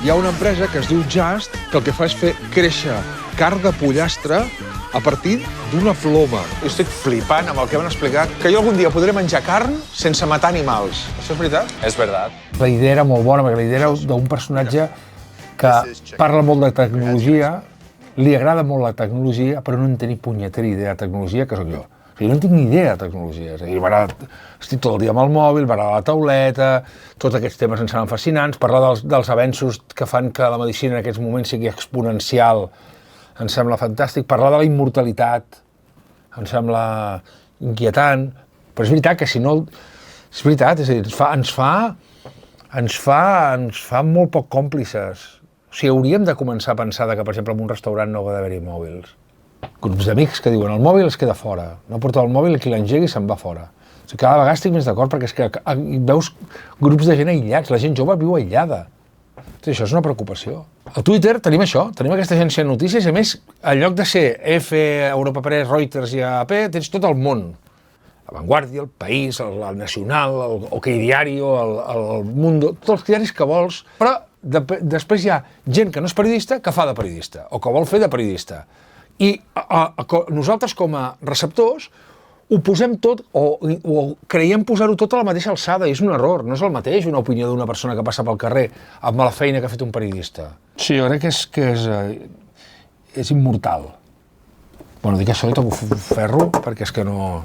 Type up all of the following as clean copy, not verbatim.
hi ha una empresa que es diu Just, que el que fa és fer créixer carn de pollastre a partir d'una ploma. Jo estic flipant amb el que van explicar, que jo algun dia podré menjar carn sense matar animals. Això és veritat? És veritat. La idea era molt bona, perquè la idea era d'un personatge que parla molt de tecnologia, li agrada molt la tecnologia, però no en té ni punyetera idea de tecnologia, que sóc jo. O sigui, no en tinc ni idea de tecnologia. És a dir, estic tot el dia amb el mòbil, a la tauleta, tots aquests temes em semblen fascinants, parlar dels avenços que fan que la medicina en aquests moments sigui exponencial em sembla fantàstic, parlar de la immortalitat em sembla inquietant, però és veritat que si no... És veritat, és a dir, ens fa molt poc còmplices. O sigui, hauríem de començar a pensar que, per exemple, en un restaurant no ha d'haver-hi mòbils. Grups d'amics que diuen el mòbil es queda fora, no porta el mòbil i qui l'engegui se'n va fora. O sigui, cada vegada estic més d'acord perquè és que veus grups de gent aïllats, la gent jove viu aïllada. Això és una preocupació. A Twitter tenim això, tenim aquesta agència de notícies i a més, en lloc de ser EFE, Europa Press, Reuters i AP, tens tot el món. La Vanguardia, el País, el Nacional, el OK Diario, el Mundo, tots els diaris que vols, però després hi ha gent que no és periodista que fa de periodista o que vol fer de periodista. I nosaltres com a receptors ho posem tot o creiem posar-ho tot a la mateixa alçada i és un error, no és el mateix una opinió d'una persona que passa pel carrer amb la feina que ha fet un periodista. Sí, jo crec que és immortal. Bueno, dic això i toco ferro perquè és que no...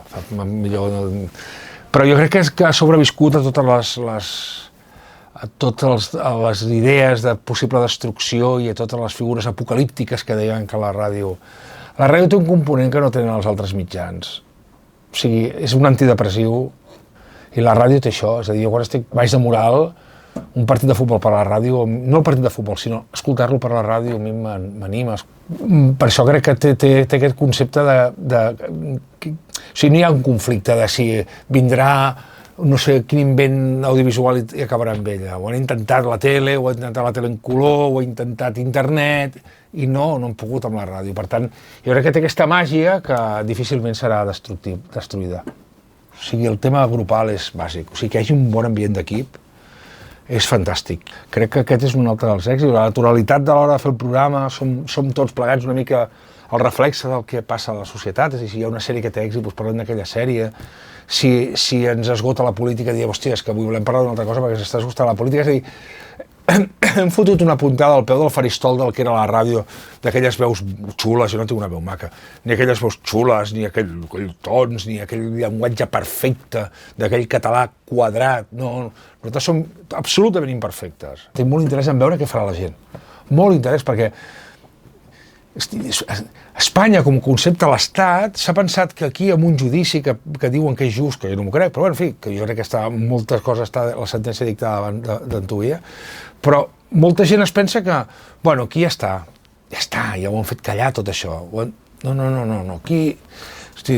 Però jo crec que ha sobreviscut a totes les idees de possible destrucció i a totes les figures apocalíptiques que deien que la ràdio... La ràdio té un component que no tenen els altres mitjans. O sigui, és un antidepressiu i la ràdio té això. És a dir, jo quan estic baix de moral, un partit de futbol per la ràdio, no el partit de futbol, sinó escoltar-lo per la ràdio a mi m'anima. Per això crec que té aquest concepte o sigui, no hi ha un conflicte de si vindrà no sé quin invent audiovisual i acabarà amb ella. Ho han intentat la tele, ho ha intentat la tele en color, ho ha intentat internet, i no han pogut amb la ràdio. Per tant, jo crec que té aquesta màgia que difícilment serà destruïda. O sigui, el tema grupal és bàsic. O sigui, que hi hagi un bon ambient d'equip és fantàstic. Crec que aquest és un altre dels èxits. La naturalitat de l'hora de fer el programa, som tots plegats una mica el reflexe del que passa a la societat. És a dir, si hi ha una sèrie que té èxit, doncs parlem d'aquella sèrie. Si ens esgota la política, diem, hòstia, és que avui volem parlar d'una altra cosa perquè s'està esgotant la política. És a dir, hem fotut una puntada al peu del faristol del que era la ràdio, d'aquelles veus xules, jo no tinc una veu maca, ni aquelles veus xules, ni aquell tons, ni aquell llenguatge perfecte, d'aquell català quadrat, no, nosaltres som absolutament imperfectes. Tinc molt interès en veure què farà la gent, molt interès, perquè Espanya com a concepte a l'Estat s'ha pensat que aquí amb un judici que diuen que és just, que jo no m'ho crec, però bueno, en fi, que jo crec que moltes coses està la sentència dictada d'Antuia, però molta gent es pensa que, bueno, aquí ja està, ja ho han fet callar tot això. No, aquí... Hosti,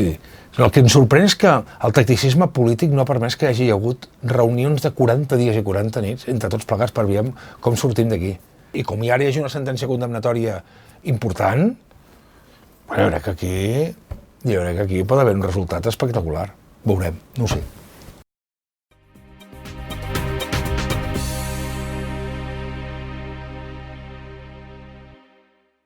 el que em sorprèn és que el tacticisme polític no ha permès que hi hagi hagut reunions de 40 dies i 40 nits entre tots plegats per veure com sortim d'aquí. I com hi hagi una sentència condemnatòria important, jo crec que aquí pot haver un resultat espectacular. Veurem, no ho sé.